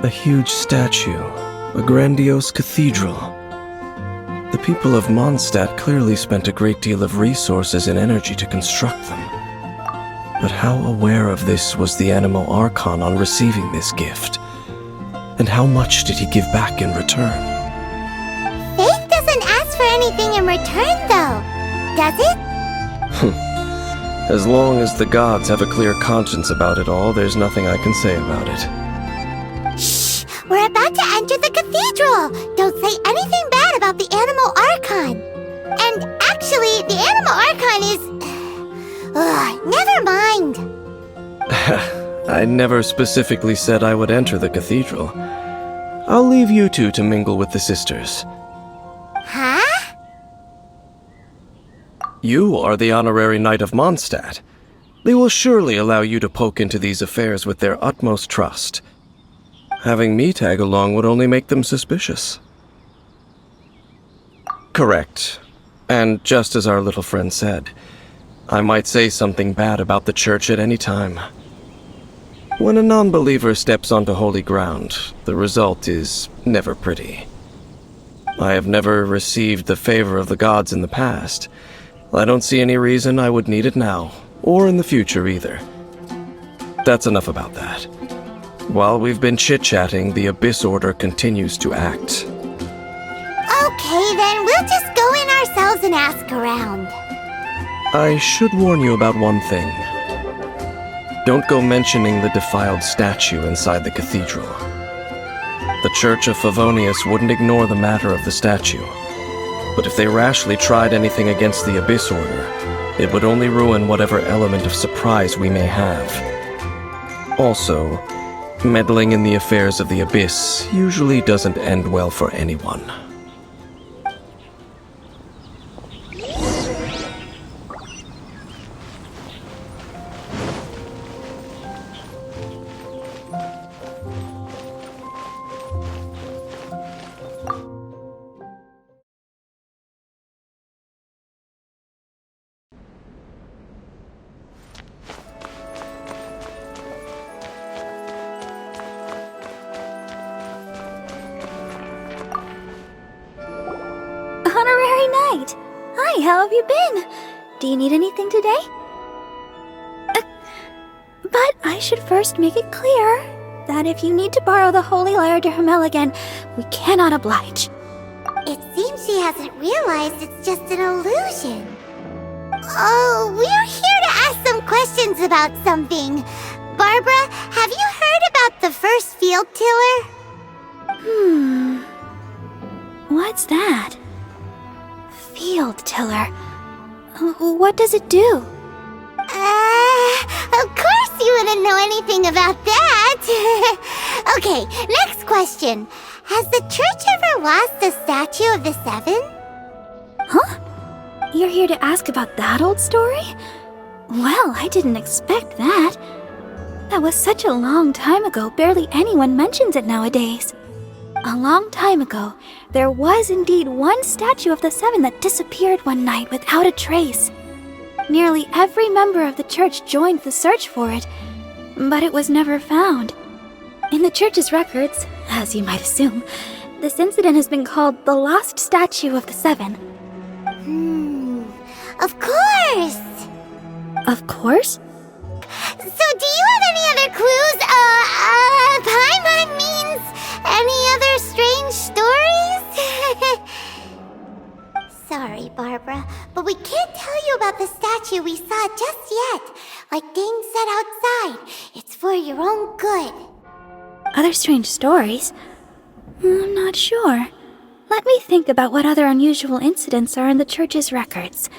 A huge statue, a grandiose cathedral. The people of Mondstadt clearly spent a great deal of resources and energy to construct them. But how aware of this was the Anemo Archon on receiving this gift? And how much did he give back in return? Faith doesn't ask for anything in return, though, does it? As long as the gods have a clear conscience about it all, there's nothing I can say about it. Shh! We're about to enter the cathedral! Don't say anything bad about the Anemo Archon! And actually, the Anemo Archon is... never mind! I never specifically said I would enter the cathedral. I'll leave you two to mingle with the sisters. Huh? You are the honorary knight of Mondstadt. They will surely allow you to poke into these affairs with their utmost trust. Having me tag along would only make them suspicious. Correct. And just as our little friend said, I might say something bad about the church at any time. When a non-believer steps onto holy ground, the result is never pretty. I have never received the favor of the gods in the past. I don't see any reason I would need it now, or in the future either. That's enough about that. While we've been chit-chatting, the Abyss Order continues to act. Okay, then we'll just go in ourselves and ask around. I should warn you about one thing. Don't go mentioning the defiled statue inside the cathedral. The Church of Favonius wouldn't ignore the matter of the statue. But if they rashly tried anything against the Abyss Order, it would only ruin whatever element of surprise we may have. Also, meddling in the affairs of the Abyss usually doesn't end well for anyone. Honorary Knight! Hi, how have you been? Do you need anything today? But I should first make it clear that if you need to borrow the Holy Lyre de Hermel again, we cannot oblige. It seems she hasn't realized it's just an illusion. Oh, we're here to ask some questions about something. Barbara, have you heard about the first field tiller? What's that? Field tiller. What does it do? Of course you wouldn't know anything about that. Okay, next question. Has the church ever lost a statue of the Seven? Huh? You're here to ask about that old story? Well, I didn't expect that. That was such a long time ago, barely anyone mentions it nowadays. A long time ago, there was indeed one statue of the Seven that disappeared one night without a trace. Nearly every member of the church joined the search for it, but it was never found. In the church's records, as you might assume, this incident has been called the Lost Statue of the Seven. Of course! Of course? So do you have any other clues? Paimon means any other strange stories? Sorry, Barbara, but we can't tell you about the statue we saw just yet. Like Dane said outside, it's for your own good. Other strange stories? I'm not sure. Let me think about what other unusual incidents are in the church's records.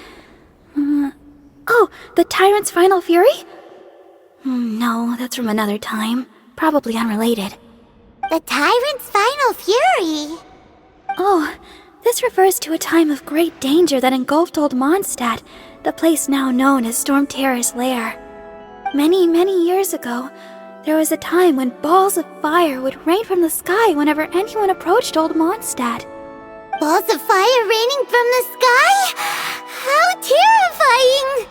Oh, the Tyrant's Final Fury? No, that's from another time. Probably unrelated. The Tyrant's Final Fury? Oh, this refers to a time of great danger that engulfed old Mondstadt, the place now known as Storm Terror's lair. Many, many years ago, there was a time when balls of fire would rain from the sky whenever anyone approached old Mondstadt. Balls of fire raining from the sky? How terrifying!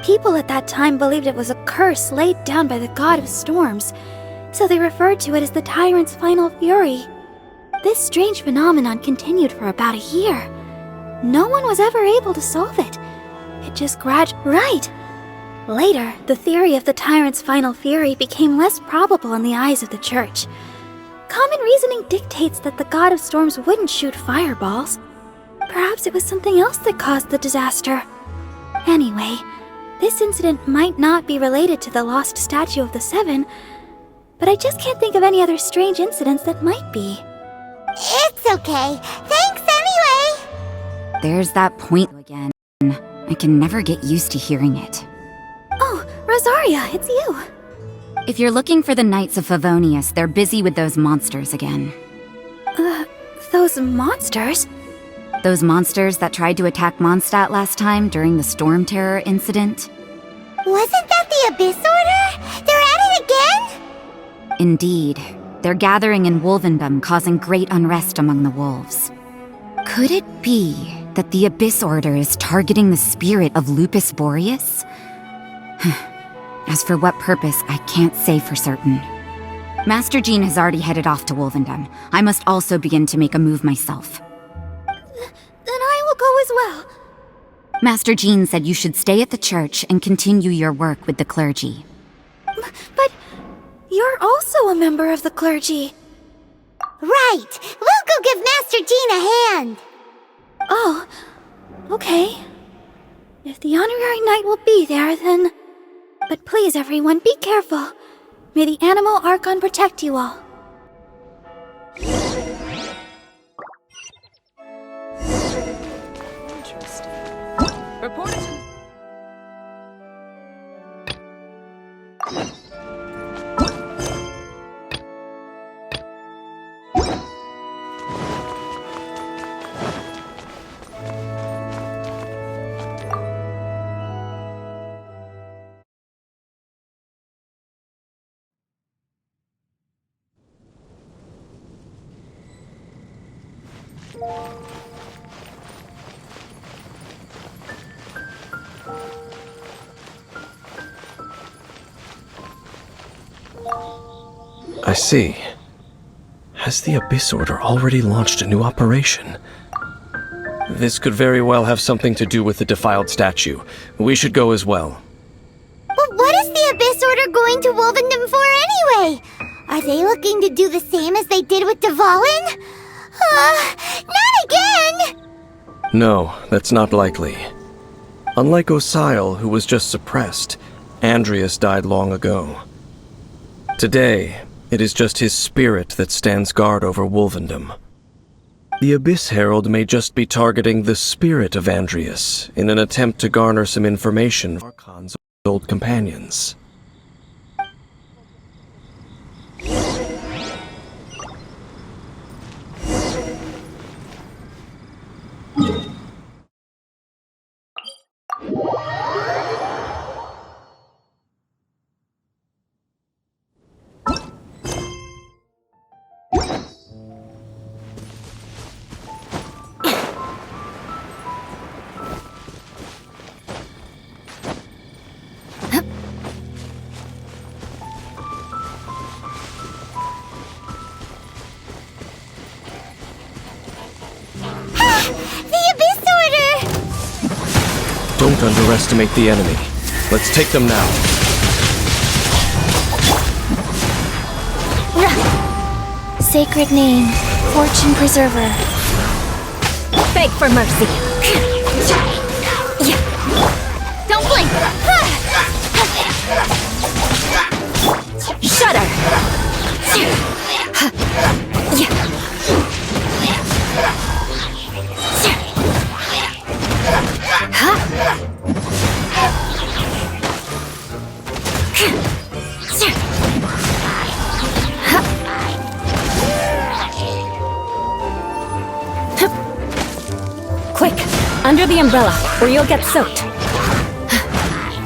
People at that time believed it was a curse laid down by the god of storms. so they referred to it as the Tyrant's Final Fury. This strange phenomenon continued for about a year. No one was ever able to solve it. It just Right! Later, the theory of the Tyrant's Final Fury became less probable in the eyes of the Church. Common reasoning dictates that the God of Storms wouldn't shoot fireballs. Perhaps it was something else that caused the disaster. Anyway, this incident might not be related to the lost statue of the Seven, but I just can't think of any other strange incidents that might be. It's okay. Thanks anyway. There's that point again. I can never get used to hearing it. Oh, Rosaria, it's you. If you're looking for the Knights of Favonius, they're busy with those monsters again. Those monsters? Those monsters that tried to attack Mondstadt last time during the Storm Terror incident? Wasn't that the Abyss Order? They're at it again? Indeed. They're gathering in Wolvendom, causing great unrest among the wolves. Could it be that the Abyss Order is targeting the spirit of Lupus Boreas? As for what purpose, I can't say for certain. Master Jean has already headed off to Wolvendom. I must also begin to make a move myself. Then I will go as well. Master Jean said you should stay at the church and continue your work with the clergy. But you're also a member of the clergy. Right. We'll go give Master Jean a hand. Oh, okay. If the honorary knight will be there, then... But please, everyone, be careful. May the Animal Archon protect you all. Interesting. Report it to... I see. Has the Abyss Order already launched a new operation? This could very well have something to do with the defiled statue. We should go as well. But what is the Abyss Order going to Wolvendom for anyway? Are they looking to do the same as they did with Dvalin? Not again! No, that's not likely. Unlike Osile, who was just suppressed, Andreas died long ago. Today, it is just his spirit that stands guard over Wolvendom. The Abyss Herald may just be targeting the spirit of Andreas in an attempt to garner some information from Archon's old companions. Don't underestimate the enemy. Let's take them now. Sacred name, Fortune Preserver. Beg for mercy. Don't blink! Shudder! Quick, under the umbrella, or you'll get soaked.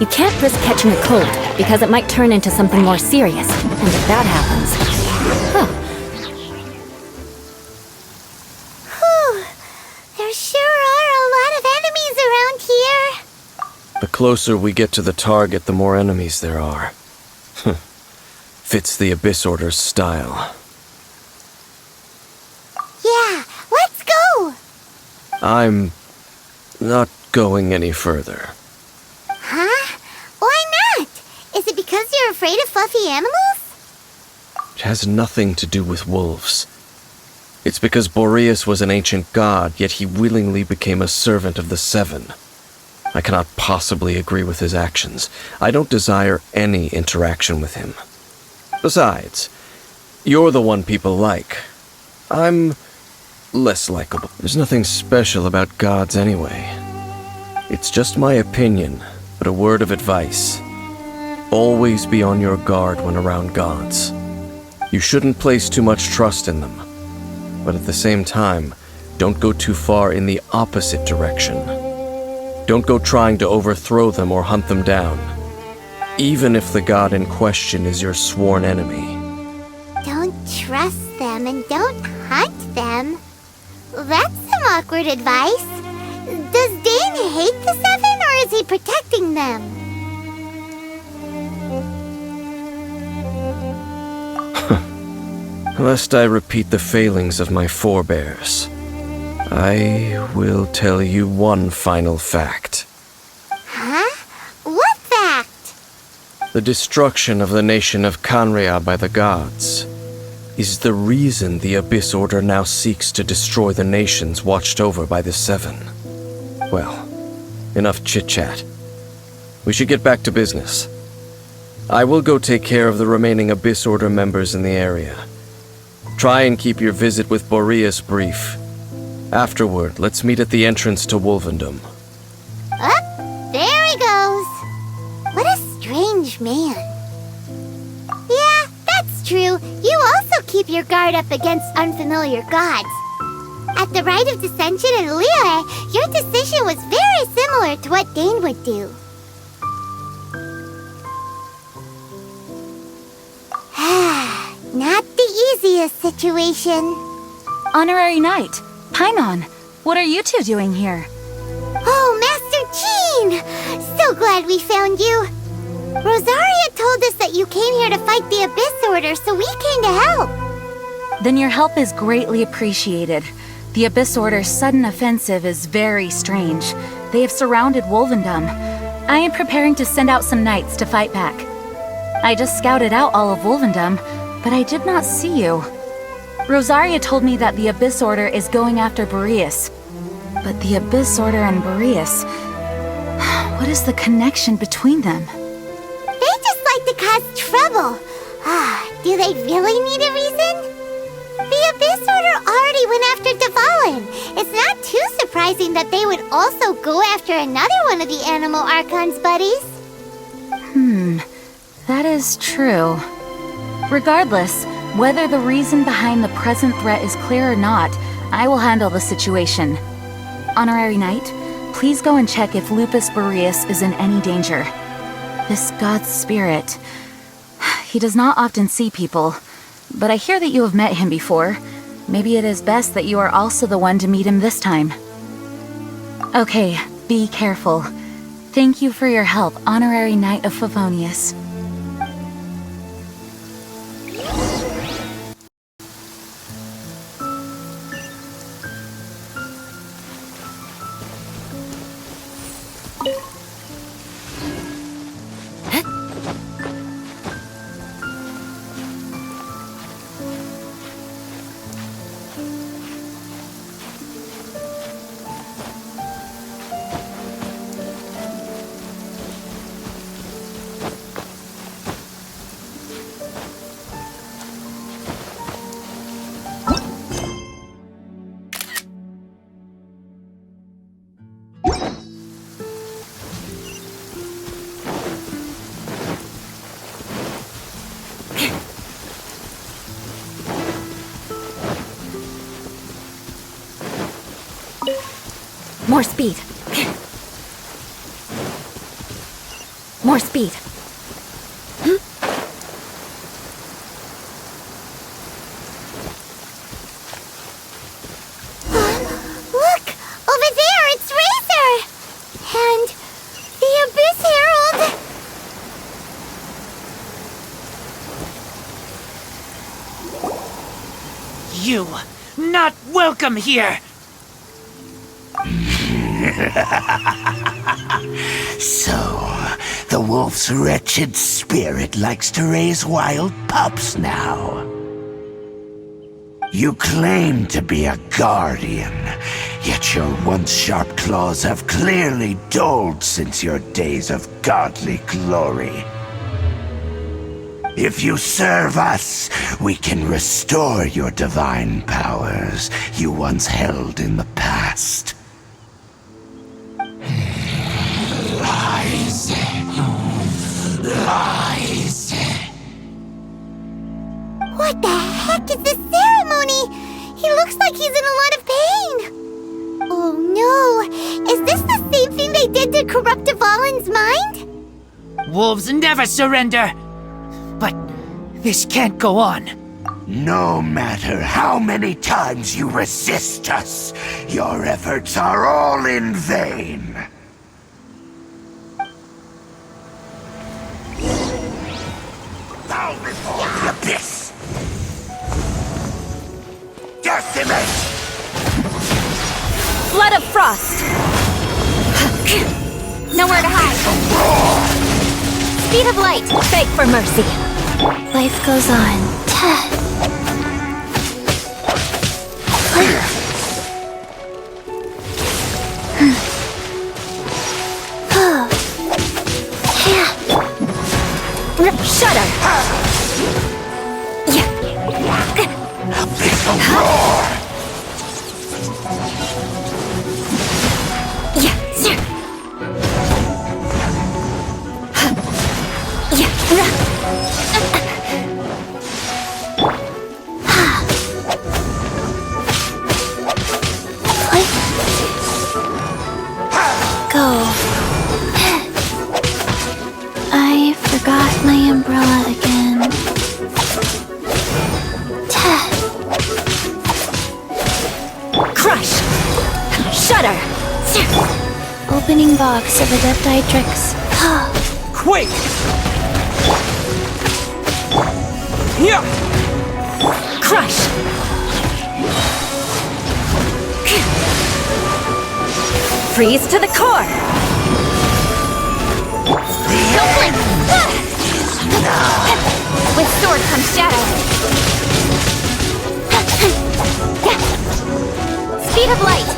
You can't risk catching a cold, because it might turn into something more serious. And if that happens... Whew. There sure are a lot of enemies around here. The closer we get to the target, the more enemies there are. Fits the Abyss Order's style. Yeah, let's go! I'm not going any further. Huh? Why not? Is it because you're afraid of fluffy animals? It has nothing to do with wolves. It's because Boreas was an ancient god, yet he willingly became a servant of the Seven. I cannot possibly agree with his actions. I don't desire any interaction with him. Besides, you're the one people like. I'm less likable. There's nothing special about gods anyway. It's just my opinion, but a word of advice. Always be on your guard when around gods. You shouldn't place too much trust in them. But at the same time, don't go too far in the opposite direction. Don't go trying to overthrow them or hunt them down, even if the god in question is your sworn enemy. Don't trust them and don't hunt them. That's some awkward advice. Does Dane hate the Seven, or is he protecting them? Lest I repeat the failings of my forebears, I will tell you one final fact. Huh? What fact? The destruction of the nation of Canrea by the gods is the reason the Abyss Order now seeks to destroy the nations watched over by the Seven. Well, enough chit-chat. We should get back to business. I will go take care of the remaining Abyss Order members in the area. Try and keep your visit with Boreas brief. Afterward, let's meet at the entrance to Wolvendom. Up, there he goes. What a strange man. Yeah, that's true. You also keep your guard up against unfamiliar gods. At the Rite of Dissension in Leah, your decision was very similar to what Dane would do. Not the easiest situation. Honorary Knight, Paimon, what are you two doing here? Oh, Master Jean! So glad we found you. Rosaria told us that you came here to fight the Abyss Order, so we came to help. Then your help is greatly appreciated. The Abyss Order's sudden offensive is very strange. They have surrounded Wolvendom. I am preparing to send out some knights to fight back. I just scouted out all of Wolvendom, but I did not see you. Rosaria told me that the Abyss Order is going after Boreas. But the Abyss Order and Boreas... what is the connection between them? They just like to cause trouble. Do they really need a reason? The Abyss Order already went after Dvalin. It's not too surprising that they would also go after another one of the Animal Archon's buddies. That is true. Regardless, whether the reason behind the present threat is clear or not, I will handle the situation. Honorary Knight, please go and check if Lupus Boreas is in any danger. This god's spirit... he does not often see people, but I hear that you have met him before. Maybe it is best that you are also the one to meet him this time. Okay, be careful. Thank you for your help, Honorary Knight of Favonius. More speed. More speed. Look! Over there, it's Razor! And the Abyss Herald! You, not welcome here! So, the wolf's wretched spirit likes to raise wild pups now. You claim to be a guardian, yet your once sharp claws have clearly dulled since your days of godly glory. If you serve us, we can restore your divine powers you once held in the past. Lies. Lies. What the heck is this ceremony? He looks like he's in a lot of pain. Oh no, is this the same thing they did to corrupt Dvalin's mind? Wolves never surrender! But this can't go on. No matter how many times you resist us, your efforts are all in vain. Bow before the abyss! Decimate! Flood of frost! Nowhere to hide! Speed of light! Beg for mercy! Life goes on. Shudder! Abyssal roar! Go. I forgot my umbrella again. Crush! Shudder! Opening box of Adeptitrix. Quake! Yeah! Crush! Freeze to the core! Don't blink! With sword comes shadow. Speed of light!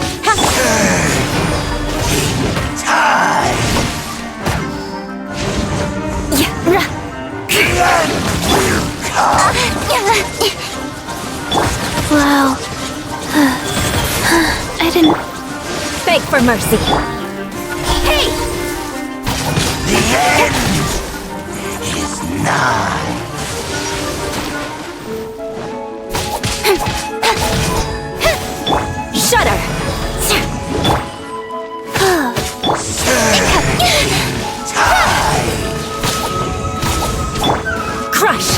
Wow. I didn't... Beg for mercy! Hey! The end is nigh. Shudder! Crush!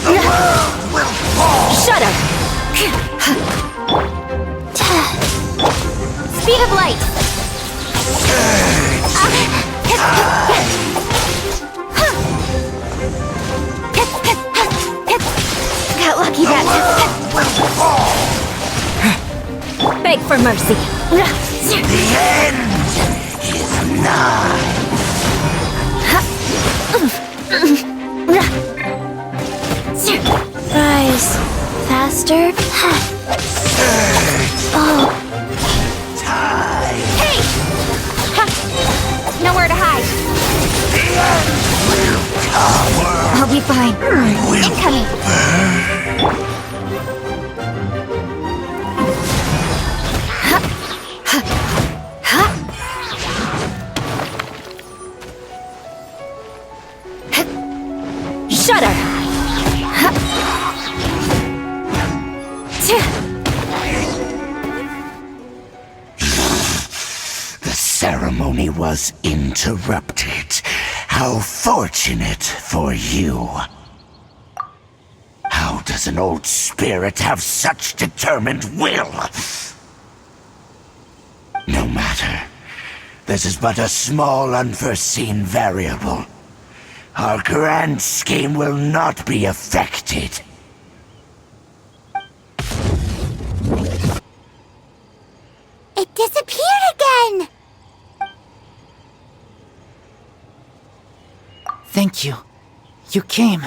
The world will fall. Shudder! Speed of light! Got lucky that time. Beg for mercy! The end is nigh. Rise. Faster. Oh, Time. Hey! Nowhere to hide. The end will come. I'll be fine. Incoming. Shudder! The ceremony was interrupted. How fortunate for you. How does an old spirit have such determined will? No matter. This is but a small unforeseen variable. Our grand scheme will not be affected. It disappeared again! Thank you. You came.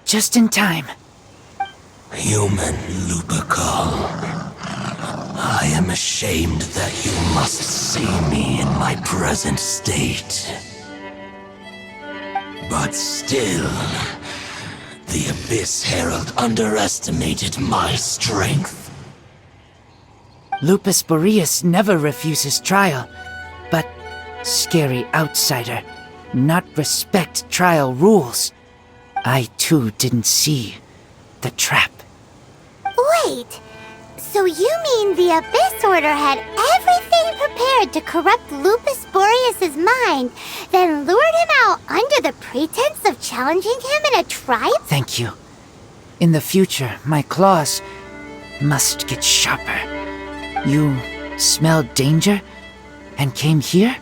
Just in time. Human Lupercal, I am ashamed that you must see me in my present state. But still, the Abyss Herald underestimated my strength. Lupus Boreas never refuses trial, but scary outsider, not respect trial rules. I too didn't see the trap. Wait, so you mean the Abyss Order had everything prepared to corrupt Lupus Boreas' mind, then lured him out under the pretense of challenging him in a trial? Thank you. In the future, my claws must get sharper. You smelled danger and came here?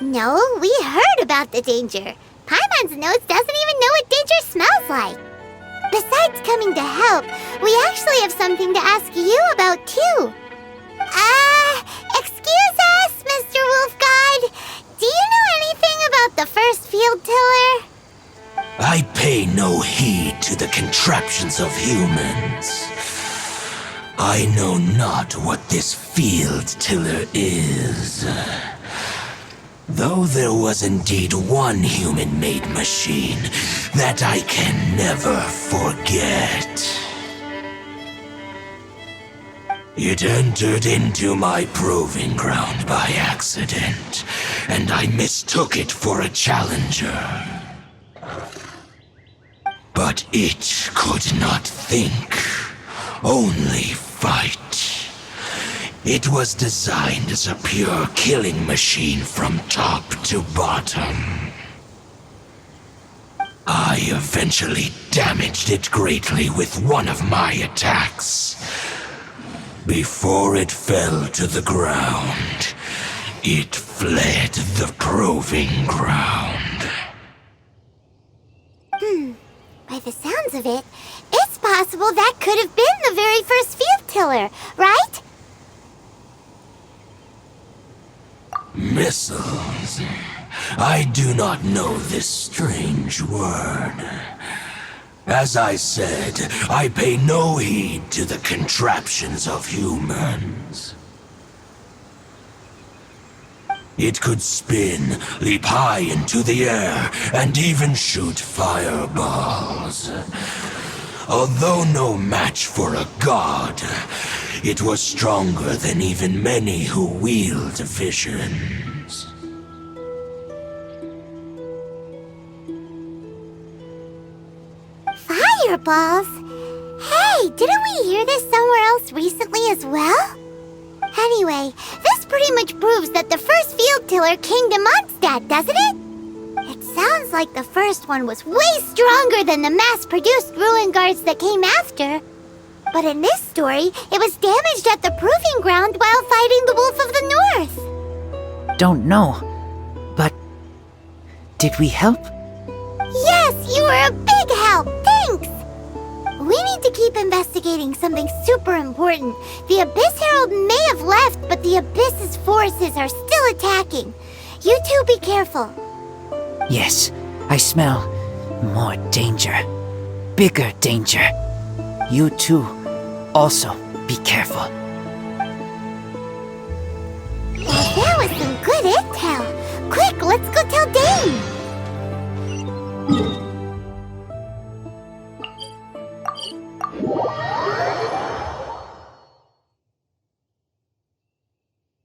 No, we heard about the danger. Paimon's nose doesn't even know what danger smells like. Besides coming to help, we actually have something to ask you about too. Excuse us, Mr. Wolf God. Do you know anything about the first field tiller? I pay no heed to the contraptions of humans. I know not what this field tiller is. Though there was indeed one human-made machine that I can never forget. It entered into my proving ground by accident, and I mistook it for a challenger. But it could not think, only fight. It was designed as a pure killing machine from top to bottom. I eventually damaged it greatly with one of my attacks. Before it fell to the ground, it fled the proving ground. By the sounds of it, it's possible that could have been the very first field tiller, right? Missiles. I do not know this strange word. As I said, I pay no heed to the contraptions of humans. It could spin, leap high into the air, and even shoot fireballs. Although no match for a god, it was stronger than even many who wield visions. Fireballs? Hey, didn't we hear this somewhere else recently as well? Anyway, this pretty much proves that the first field tiller came to Mondstadt, doesn't it? It sounds like the first one was way stronger than the mass-produced ruin guards that came after. But in this story, it was damaged at the proving ground while fighting the Wolf of the North. Don't know, but did we help? Yes, you were a big help. Thanks. We need to keep investigating something super important. The Abyss Herald may have left, but the Abyss's forces are still attacking. You two be careful. Yes, I smell more danger. Bigger danger. You too, also be careful. Well, that was some good intel. Quick, let's go tell Dane.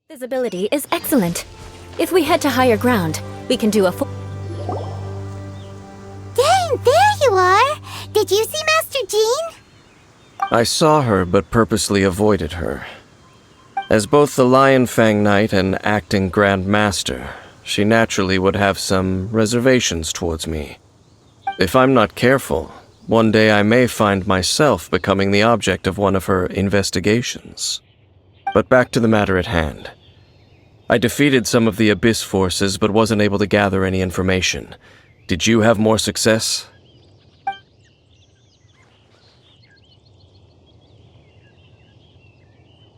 Visibility is excellent. If we head to higher ground, we can do a full... Dane, there you are. Did you see Master Jean? I saw her, but purposely avoided her. As both the Lion Fang Knight and acting Grand Master, she naturally would have some reservations towards me. If I'm not careful, one day I may find myself becoming the object of one of her investigations. But back to the matter at hand. I defeated some of the Abyss forces, but wasn't able to gather any information. Did you have more success?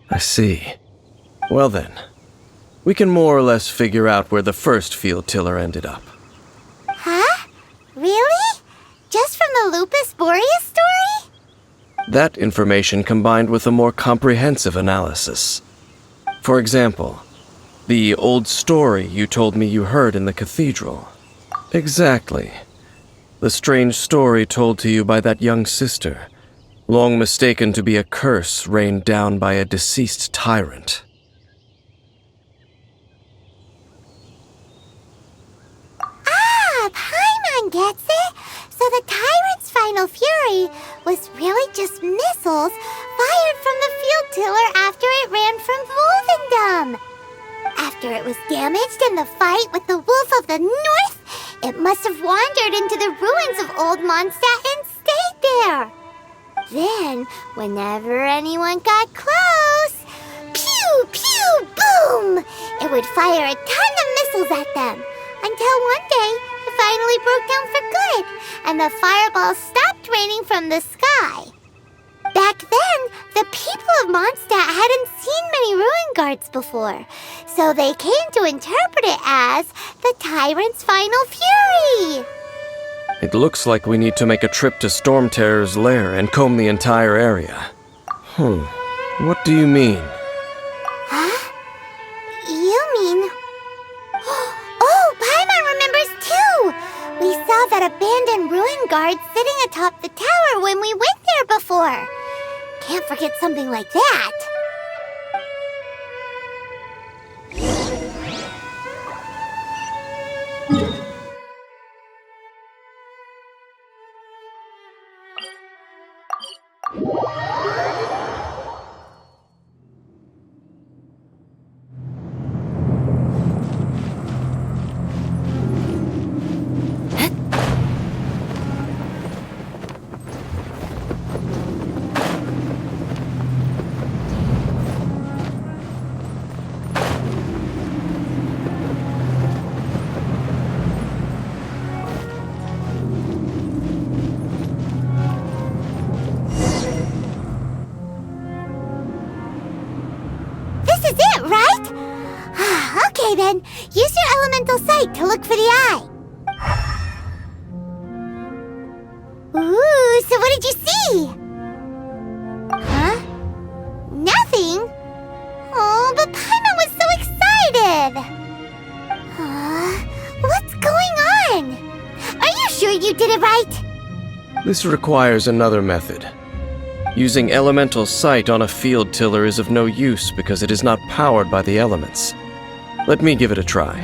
I see. Well then, we can more or less figure out where the first field tiller ended up. Huh? Really? Just from the Lupus Boreas story? That information combined with a more comprehensive analysis. For example, the old story you told me you heard in the cathedral. Exactly. The strange story told to you by that young sister, long mistaken to be a curse rained down by a deceased tyrant. Ah, Paimon gets it! So the tyrant's final fury was really just missiles fired from the field tiller after it ran from Wolvendom. After it was damaged in the fight with the Wolf of the North, it must have wandered into the ruins of Old Mondstadt and stayed there. Then, whenever anyone got close, pew, pew, boom! It would fire a ton of missiles at them, until one day it finally broke down for good, and the fireballs stopped raining from the sky. Back then, the people of Mondstadt hadn't seen many ruin guards before, so they came to interpret it as the tyrant's final fury. It looks like we need to make a trip to Storm Terror's lair and comb the entire area. What do you mean? Huh? You mean... Oh, Paimon remembers too! We saw that abandoned ruin guard sitting atop the tower when we went there before. Can't forget something like that. This is it, right? Okay then, use your elemental sight to look for the eye. Ooh, so what did you see? Huh? Nothing? Oh, but Paimon was so excited! What's going on? Are you sure you did it right? This requires another method. Using elemental sight on a field tiller is of no use because it is not powered by the elements. Let me give it a try.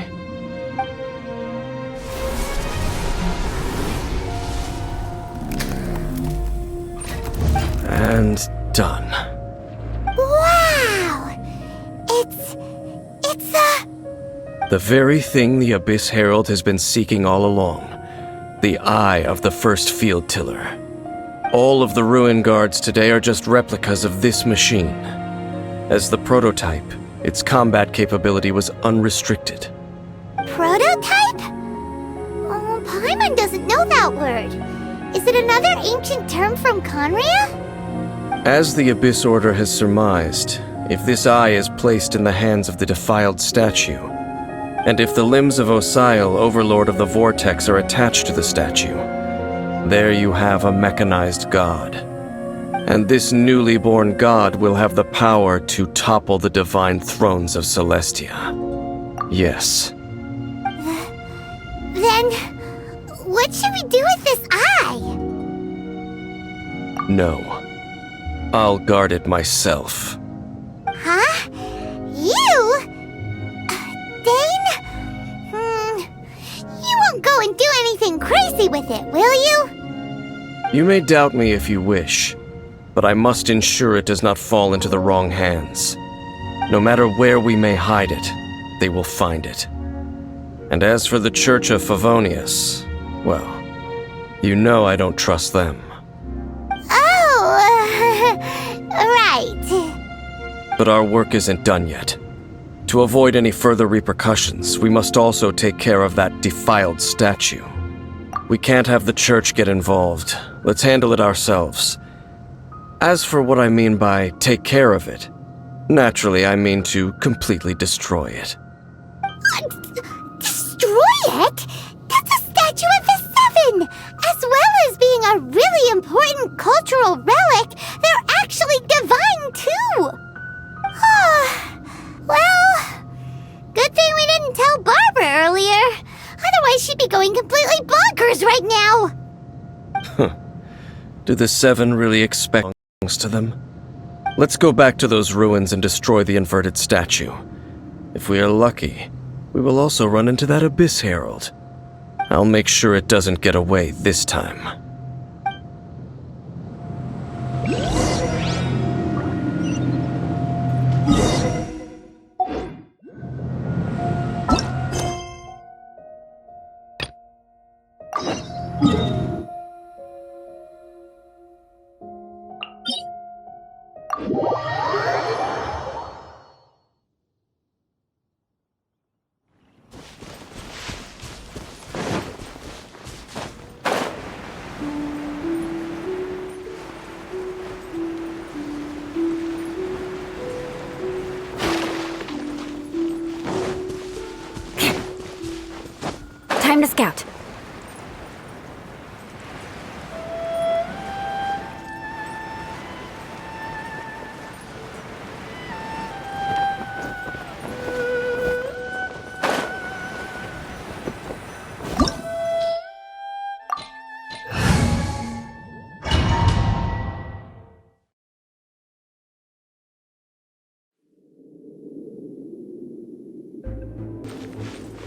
And done. Wow! It's The very thing the Abyss Herald has been seeking all along. The eye of the first field tiller. All of the ruin guards today are just replicas of this machine. As the prototype, its combat capability was unrestricted. prototype? Oh, Paimon doesn't know that word. Is it another ancient term from Conria? As the Abyss Order has surmised, if this eye is placed in the hands of the defiled statue, and if the limbs of Osial, Overlord of the Vortex, are attached to the statue, there you have a mechanized god. And this newly born god will have the power to topple the divine thrones of Celestia. Yes. Then, what should we do with this eye? No. I'll guard it myself. Huh? You? Dane? You won't go and do anything crazy with it, will you? You may doubt me if you wish, but I must ensure it does not fall into the wrong hands. No matter where we may hide it, they will find it. And as for the Church of Favonius, well, you know I don't trust them. Oh, right. But our work isn't done yet. To avoid any further repercussions, we must also take care of that defiled statue. We can't have the church get involved. Let's handle it ourselves. As for what I mean by take care of it, Naturally, I mean to completely destroy it. Destroy it? That's a statue of the Seven! As well as being a really important cultural relic, they're actually divine too! Well, good thing we didn't tell Barbara earlier. Otherwise she'd be going completely bonkers right now! Do the Seven really expect things to them? Let's go back to those ruins and destroy the inverted statue. If we are lucky, we will also run into that Abyss Herald. I'll make sure it doesn't get away this time. Time to scout.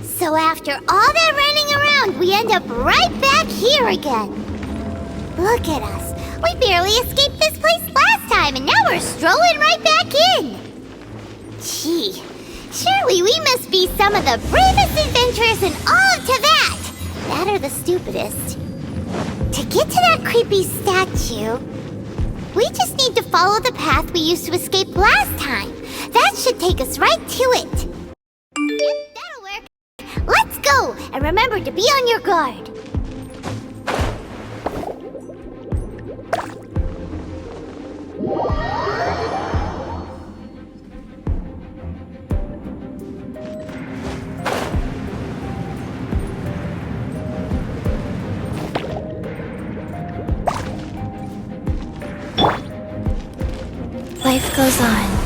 So after all that running around, we end up right back here again. Look at us. We barely escaped this place last time, and now we're strolling right back in. Gee, surely we must be some of the bravest adventurers in all of Teyvat. That or the stupidest. To get to that creepy statue, we just need to follow the path we used to escape last time. That should take us right to it. Yep, that'll work. Let's go, and remember to be on your guard. Life goes on.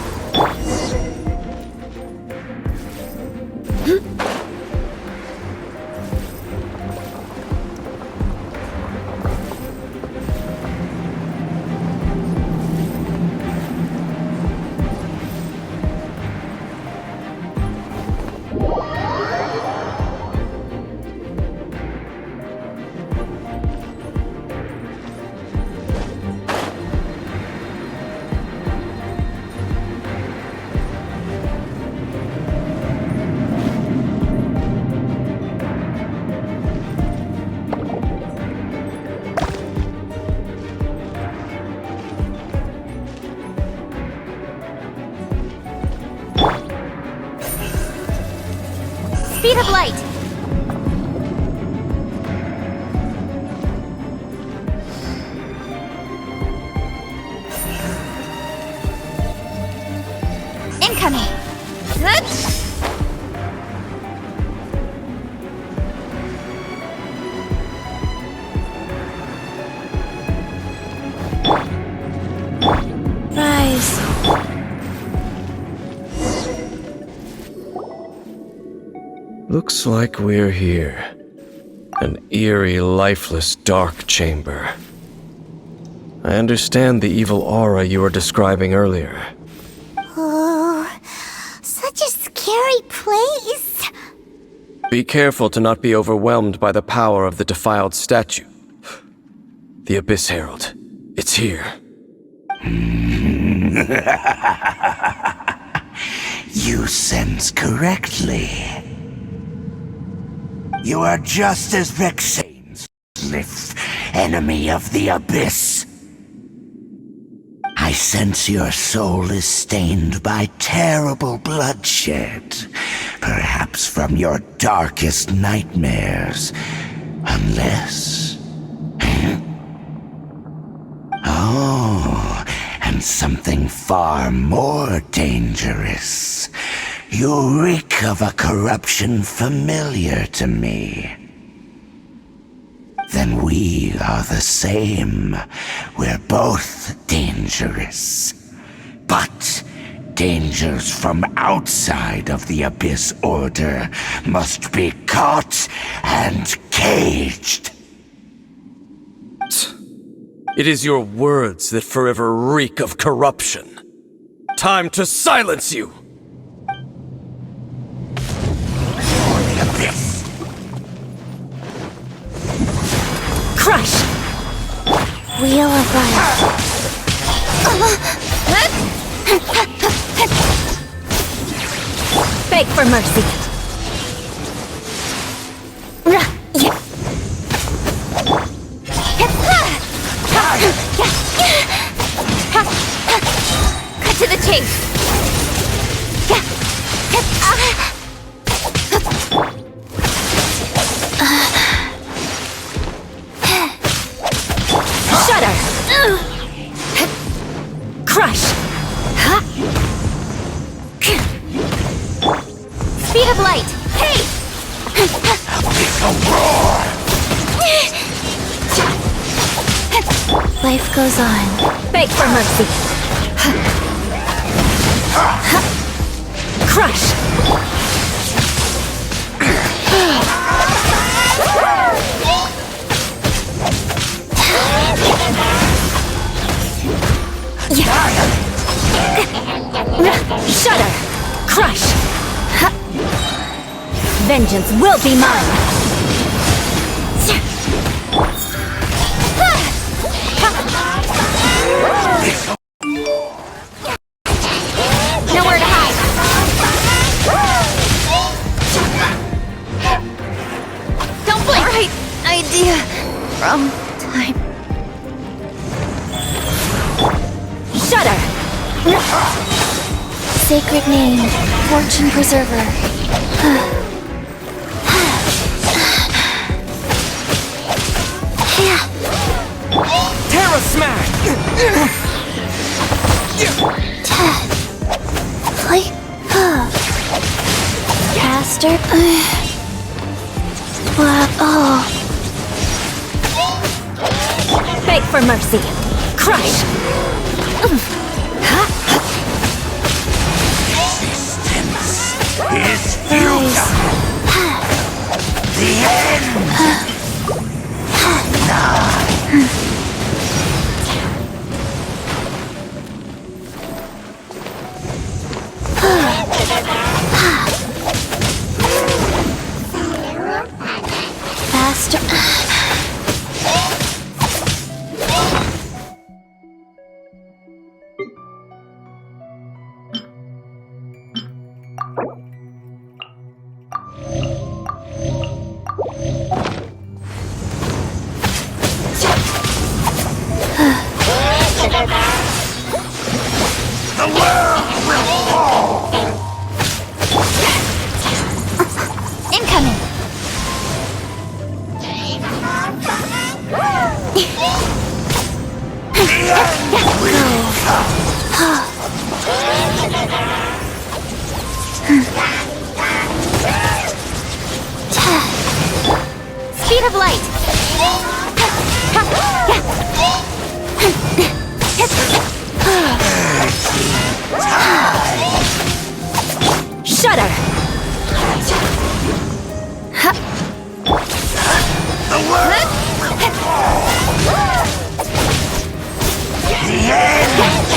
Speed of light! Incoming! Rise. Looks like we're here. An eerie, lifeless, dark chamber. I understand the evil aura you were describing earlier. Oh, such a scary place. Be careful to not be overwhelmed by the power of the defiled statue. The Abyss Herald. It's here. You sense correctly. You are just as Dainslief, enemy of the Abyss. I sense your soul is stained by terrible bloodshed, perhaps from your darkest nightmares, unless... Oh, and and something far more dangerous. You reek of a corruption familiar to me. Then we are the same. We're both dangerous. But dangers from outside of the Abyss Order must be caught and caged. It is your words that forever reek of corruption. Time to silence you! The Abyss. Crush! Wheel of Life. Beg for mercy. Cut to the chase. Shudder. Crush. Speed of light. Hey! Life goes on. Beg for mercy. Crush. Shudder. Crush. Vengeance will be mine. Nowhere to hide. Don't blink. Right idea. Wrong time. Shudder. Sacred name, Fortune Preserver. Terra Smack! Flight. Caster. Oh. Beg for mercy. Crush. Is futile. The end. Faster. The world will fall. Incoming. Speed of light. Shudder. The world will fall. The end is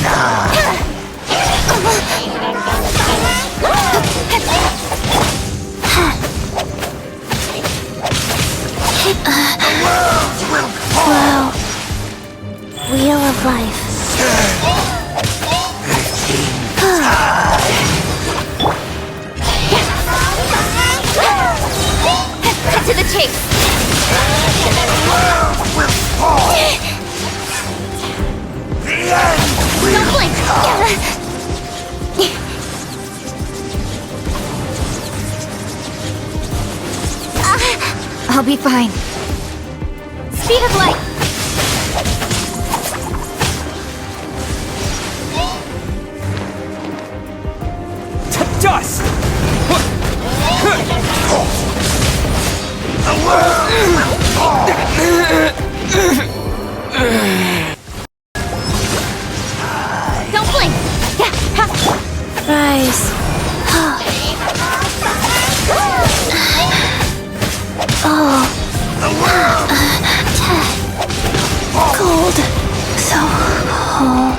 nigh. The world will fall. Wow. Wheel of Life. Cut to the chase. The world will fall. The end will Don't blink. I'll be fine. Speed of light. Don't blink! Rise. Cold. So cold.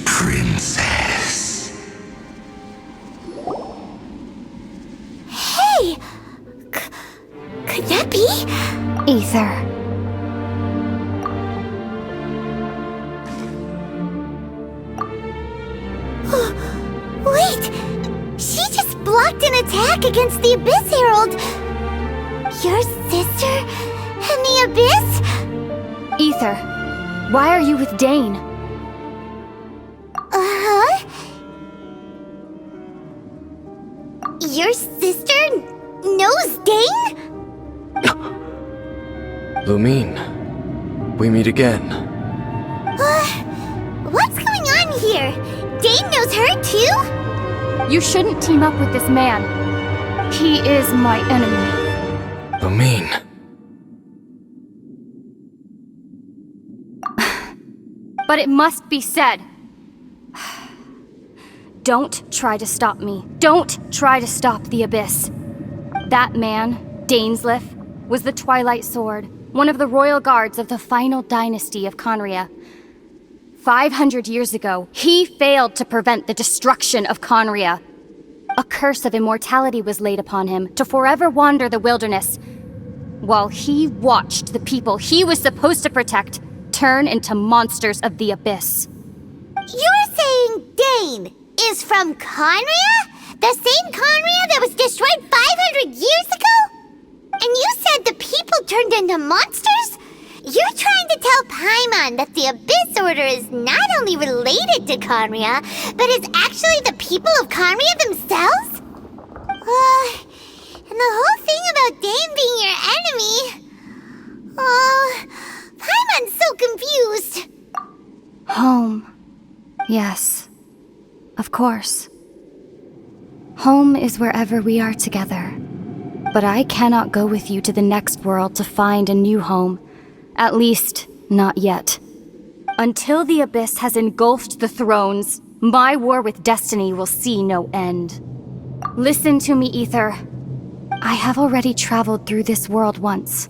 Princess. Hey! Could that be? Ether. Wait! She just blocked an attack against the Abyss Herald! Your sister and the Abyss? Ether. Why are you with Dane? Uh-huh? Your sister knows Dane? Lumine, we meet again. What's going on here? Dane knows her too? You shouldn't team up with this man. He is my enemy. Lumine. But it must be said. Don't try to stop me. Don't try to stop the Abyss. That man, Dainslief, was the Twilight Sword, one of the royal guards of the final dynasty of Conria. 500 years ago, he failed to prevent the destruction of Conria. A curse of immortality was laid upon him to forever wander the wilderness, while he watched the people he was supposed to protect turn into monsters of the Abyss. You're saying Dane is from Conria? The same Conria that was destroyed 500 years ago? And you said the people turned into monsters? You're trying to tell Paimon that the Abyss Order is not only related to Conria, but is actually the people of Conria themselves? And the whole thing about Dane being your enemy... Paimon's so confused. Home. Yes. Of course. Home is wherever we are together. But I cannot go with you to the next world to find a new home. At least, not yet. Until the Abyss has engulfed the thrones, my war with destiny will see no end. Listen to me, Ether. I have already traveled through this world once.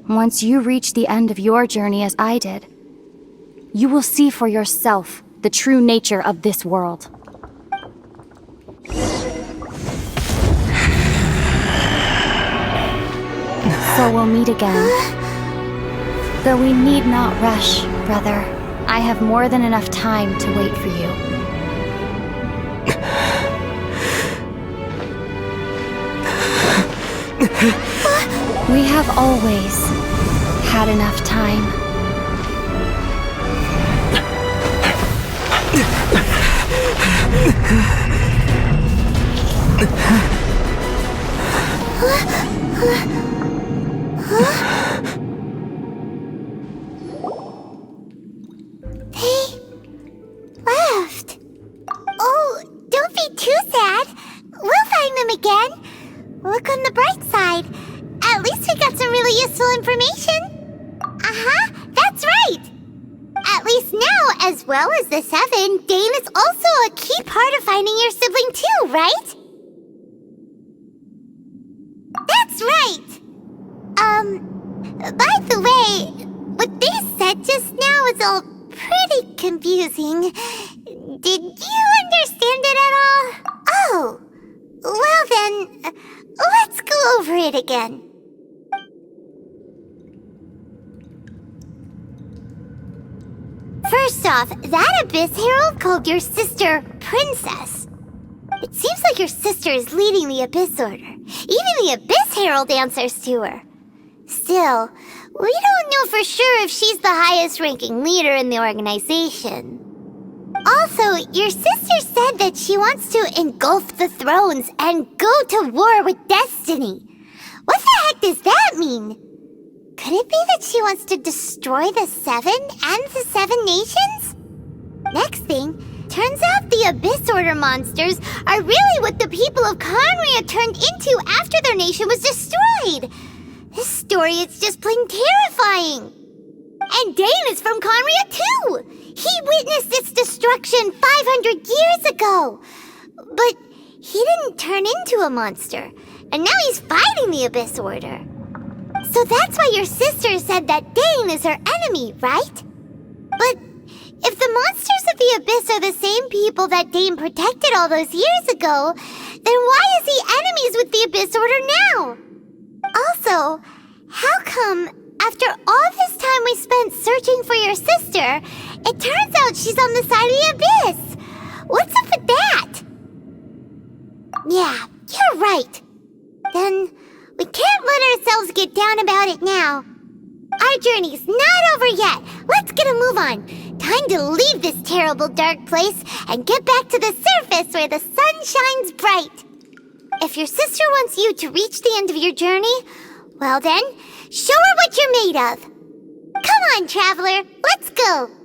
Once you reach the end of your journey as I did, you will see for yourself the true nature of this world. So we'll meet again. Though we need not rush, brother. I have more than enough time to wait for you. We have always had enough time. They left. Oh, don't be too sad. We'll find them again. Look on the bright side. At least we got some really useful information. Uh-huh, that's right. At least now, as well as the Seven, Dane is also a key part of finding your sibling too, right? That's right. By the way, what they said just now is all pretty confusing. Did you understand it at all? Oh, well then, let's go over it again. First off, that Abyss Herald called your sister Princess. It seems like your sister is leading the Abyss Order. Even the Abyss Herald answers to her. Still, we don't know for sure if she's the highest-ranking leader in the organization. Also, your sister said that she wants to engulf the thrones and go to war with Destiny. What the heck does that mean? Could it be that she wants to destroy the Seven and the Seven Nations? Next thing, turns out the Abyss Order monsters are really what the people of Conria turned into after their nation was destroyed. This story is just plain terrifying. And Dane is from Conria too! He witnessed its destruction 500 years ago! But he didn't turn into a monster, and now he's fighting the Abyss Order. So that's why your sister said that Dane is her enemy, right? But if the monsters of the Abyss are the same people that Dane protected all those years ago, then why is he enemies with the Abyss Order now? Also, how come after all this time we spent searching for your sister, it turns out she's on the side of the Abyss? What's up with that? Yeah, you're right. Then we can't let ourselves get down about it now. Our journey's not over yet. Let's get a move on. Time to leave this terrible dark place and get back to the surface where the sun shines bright. If your sister wants you to reach the end of your journey, well then, show her what you're made of. Come on, traveler, let's go.